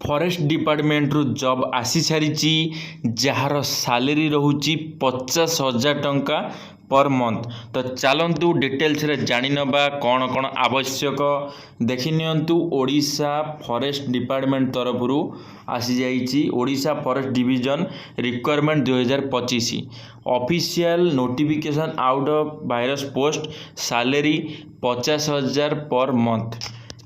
Forest department रु job आसी सारी जार सैलरी रोची 50,000 टंका पर मंथ। तो चलतु डिटेल्स रे जानी नबा कौन कौन आवश्यक देखि नियंतु। ओडिशा फॉरेस्ट डिपार्टमेंट तरफ रु आसी जाइछि Odisha forest division recruitment 2025 official notification out of various post salary 50,000 per month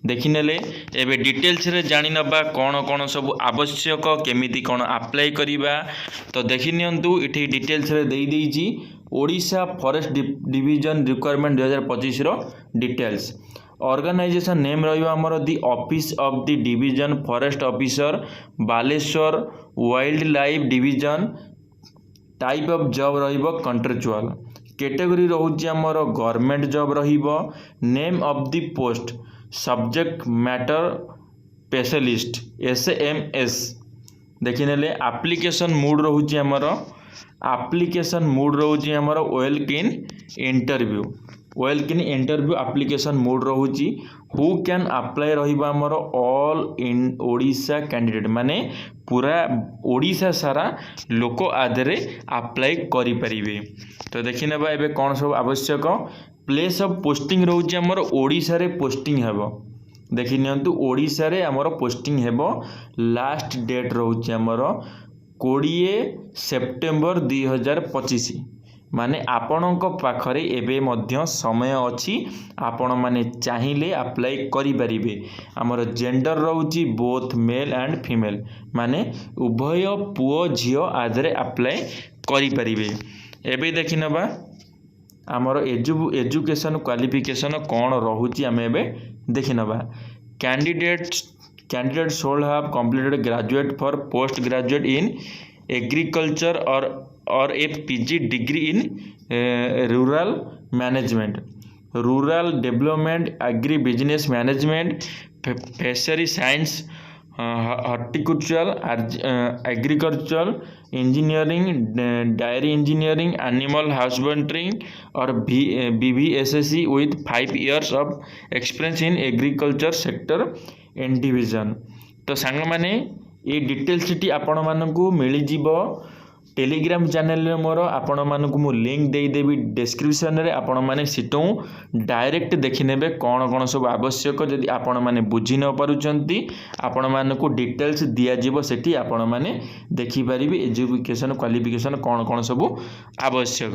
देखिनेले। एबे डिटेल्स रे जानी नबा कौन कौन सब आवश्यक केमिति कौन अप्लाई करिबा। तो देखि नियंतु इठी डिटेल्स रे देई देइछि ओडिशा फॉरेस्ट डिवीजन रिक्वायरमेंट 2025 रो डिटेल्स। ऑर्गेनाइजेशन नेम रहिबा हमर the office of the division forest officer Baleshwar wildlife division. Type of job रहिबो कंट्रेक्चुअल। कैटेगरी रहउछि हमर गवर्नमेंट जॉब रहिबो। Name of the post subject matter specialist SMS देखिनेले। Application mode रहउछि हमर एप्लिकेशन मूड रहउछि हमर वेलकम इंटरव्यू एप्लिकेशन मूड रहउछि। हु कैन अप्लाई रहिबा हमर ऑल इन ओडिशा कैंडिडेट माने पूरा ओडिशा सारा लोक आधरे अप्लाई करि परिबे। तो देखि नेबा एबे कोन सब आवश्यक। प्लेस ऑफ पोस्टिंग रहउछि हमर ओडिशा रे पोस्टिंग हेबो देखि नियंतु। ओडिशा रे हमर पोस्टिंग हेबो। लास्ट डेट रहउछि हमर 20 सेप्टेम्बर 2025 माने आपणक पाखरे एबे मध्य समय अछि आपण माने चाहिए अप्लाई करि परिबे। हमर जेंडर रहउछि बोथ मेल एंड फीमेल माने उभय पुओ झियो आदरे अप्लाई करि परिबे। एबे देखि नबा हमर एजुकेशन क्वालिफिकेशन कौन रहउछि आमे एबे देखि नबा। Candidate should have completed graduate for post graduate in agriculture or a PG degree in rural management, rural development, agri business management, fishery science, horticultural, agricultural engineering, dairy engineering, animal husbandry or BVSSC with 5 years of experience in agriculture sector and division। तो सांग माने ये details T आपण मानकु मिली जीवो Telegram channel रे मोर आपण मानकु मु link देई देबी डिस्क्रिप्शन रे। आपण माने सिटो डायरेक्ट देखि नेबे कोन कोन सब आवश्यक। जदि आपण माने बुझी न पारुचंती आपण मानकु डिटेल्स दिया जीवो सेठी आपण माने देखि परिबे एजुकेशन क्वालिफिकेशन कोन कोन सब आवश्यक।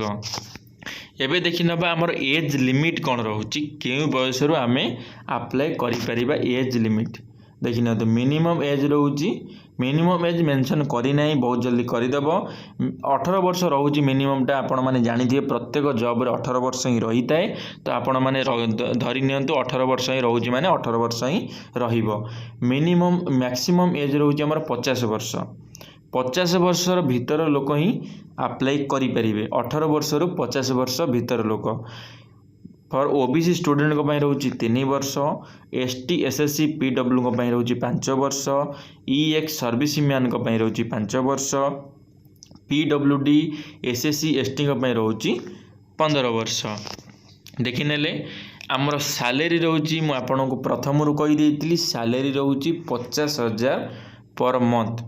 एबे देखि नबा हमर एज लिमिट कोन रहउची केउ बयस रु आमे अप्लाई करि परिबा। एज लिमिट देखि न तो मिनिमम एज रहउची। मिनिमम एज मेंशन करी नाही बहुत जल्दी करि देबो। 18 वर्ष रहउची मिनिमम टा आपण माने जानि दिए प्रत्येक जॉब रे 18 वर्ष ही रही थाए। तो आपण माने धरि नियंतु 18 वर्ष ही रहउची माने 18 वर्ष ही रहिबो। मिनिमम मैक्सिमम एज रहउची हमर 50 वर्ष। 50 वर्षर भीतर लोक ही अप्लाई करि परिबे। 18 वर्षरु 50 वर्ष भीतर लोक। फॉर ओबीसी स्टूडेंट को पई रहउची 3 वर्ष। ST SSC PW को पई रहउची 5 वर्ष। EX सर्विस मैन को पई रहउची 5 वर्ष। PWD SSC ST को पई रहउची 15 वर्ष। देखिनेले हमर सैलरी रहउची मु आपन को प्रथम रु कहि देइतिली सैलरी रहउची 50,000 पर मंथ।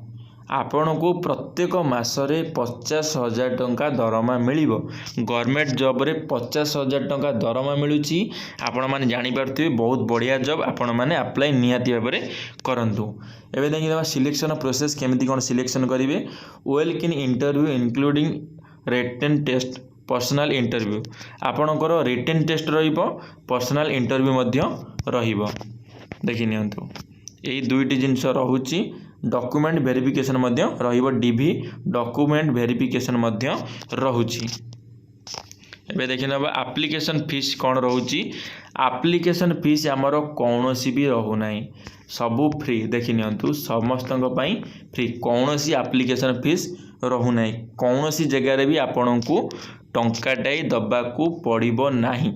आपण को प्रत्येक मासरे 50,000 टंका दरमा मिलिबो। गवर्नमेंट जॉब रे 50,000 टंका दरमा मिलुची। आपण माने जानि पारथिबे बहुत बढ़िया जॉब आपण माने अप्लाई निहाती भाबरे करंतु। एबे देखिबा सिलेक्शन प्रोसेस केमिति कोन सिलेक्शन करिवे। Welcome interview including written test personal interview. आपणकर रिटन टेस्ट रहिबो पर्सनल इंटरव्यू मध्य रहिबो। देखि नियंतु एई दुईटी जिंस रहउची। डॉक्यूमेंट वेरिफिकेशन मध्य रहिबो। DV डॉक्यूमेंट वेरिफिकेशन मध्य रहउची। एबे देखि नबा एप्लीकेशन फीस कोन रहउची। एप्लीकेशन फीस हमर कोनोसी भी रहउ नाही सबु फ्री। देखि नियंतु समस्तक पई फ्री कोनोसी एप्लीकेशन फीस रहउ नाही। कोनोसी जगह रे भी आपनकु टंकाटाई दबाकू पड़िबो नाही।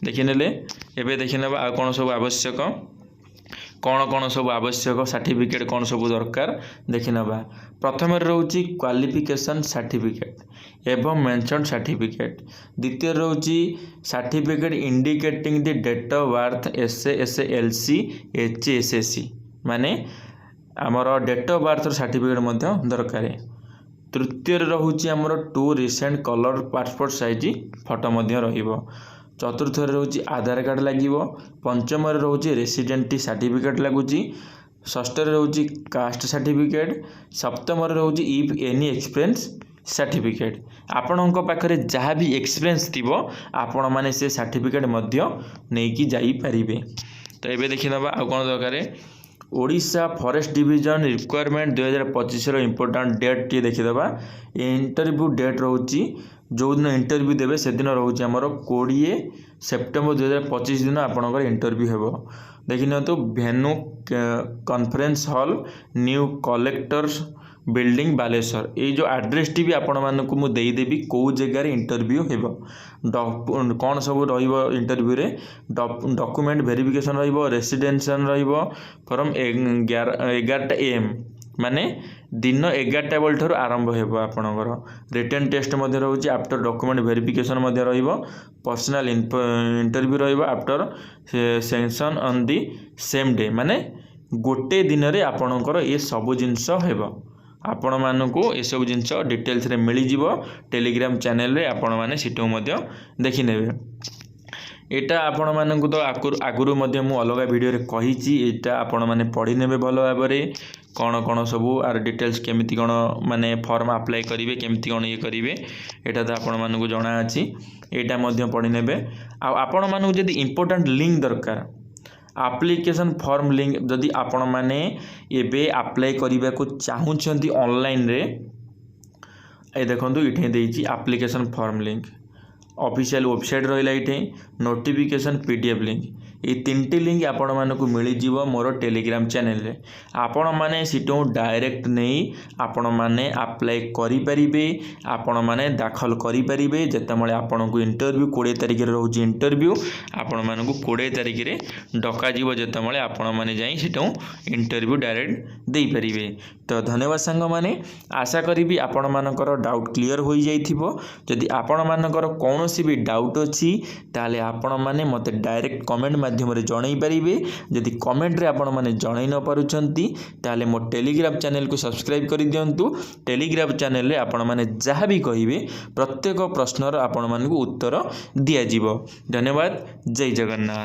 देखि नेले एबे देखि नबा आ कोन सब आवश्यक कौन कौन सब आवश्यक सर्टिफिकेट कौन सब दरकार देखि नबा। प्रथम रहउची क्वालिफिकेशन सर्टिफिकेट एवं मेंशन सर्टिफिकेट। द्वितीय रहउची certificate indicating the date of birth SSLC HSSC माने आमर डेट ऑफ बर्थ सर्टिफिकेट दरकार। तृतीय रोचे आमर 2 recent colour passport size photo रहिबो। चतुर्थ रोचे आधार कार्ड लगे। पंचम रोचे रेसिडेंट सर्टिफिकेट लगुच। षष्ठ रोचे कास्ट सर्टिफिकेट। सप्तम रोचे इफ एनी एक्सपीरियंस सर्टिफिकेट। आपणों पाखरे जहाँ भी एक्सपीरियंस थी आपण मैंने से सर्टिफिकेट नहीं जाई पारिबे। तो ये देखी ना आ कौन दरकार Odisha forest division recruitment 2025 important date टी देखीदे। इंटरव्यू डेट रोची जो दिन इंटरव्यू देवे से दिन रोचे आमर 20 सेप्टेम्बर 2025 दिन आपणकर इंटरव्यू हेबो। देखि तो venue conference hall new collectors building Baleshwar. ये जो एड्रेस टी भी आपण मानक मु देदेवी कौ जगार इंटरव्यू हेबो। कौन सब रहिबो इंटरव्यू रे डॉक्यूमेंट वेरिफिकेशन रहिबो रेसिडेंशियल रहिबो फ्रॉम 11 AM माने दिन 11टा बेल ठार आरंभ हेबो। आपणकर रिटन टेस्ट मध्य रहउची आफ्टर डॉक्यूमेंट वेरिफिकेशन मध्य रहिबो। पर्सनल इंटरव्यू रहिबो after sanction on the same day माने गोटे दिन रे आपणकर ये सब जिंस हेबो। आपण मानकु ये सब जिंस डिटेल्स रे मिली जिवो टेलीग्राम चैनल रे आपण माने सिटो मध्य देखि नेबे। एटा आपण मानकु तो आगुरु मध्य मु अलगा वीडियो रे कहिची। एटा आपण माने पढि नेबे भलो भाबरे कौन कौन सब आर डिटेल्स केमिति कौन माने फॉर्म अप्लाई करिवे केमिति कौन ये करिवे एटा तो आपण मानकु जणा अछि। एटा मध्य पढि नेबे। आ आपण मानकु जदि इंपोर्टेंट लिंक दरकार एप्लिकेशन फॉर्म लिंक जदि आपण माने एबे अप्लाई करिबा को चाहुछंती ऑनलाइन रे ए देखंतु इठे देइची application form link official website रहिला इठे नोटिफिकेशन PDF लिंक ये 3टी लिंक आपण मानकु मिली जीवो मोर टेलीग्राम चैनल रे। आपण माने सिटो डायरेक्ट नहीं आपण माने अप्लाई करि परिबे आपण माने दाखल करि परिबे। जेतमळे आपण को इंटरव्यू 20 तारिख रे रहउची इंटरव्यू आपण मानकु 20 तारिख रे डका जीवो जेतमळे आपण माने जाई सिटो इंटरव्यू डायरेक्ट देई परिबे। तो धन्यवाद सांग माने आशा करिबी आपण मानकर डाउट क्लियर होई जाइथिबो। जदि आपण मानकर कोनोसी भी डाउट अछि ताले आपण माने मते डायरेक्ट कमेंट माध्यम रे जणाई परिबे। जदि कमेंट रे आपण माने जणाई न पारुछंती ताले मो टेलीग्राम चैनल को सब्सक्राइब करि दियंतु। टेलीग्राम चैनल रे आपण माने जहाँ भी कहिबे प्रत्येक प्रश्नर आपण मानकु उत्तर दिया जिवो। धन्यवाद। जय जगन्नाथ।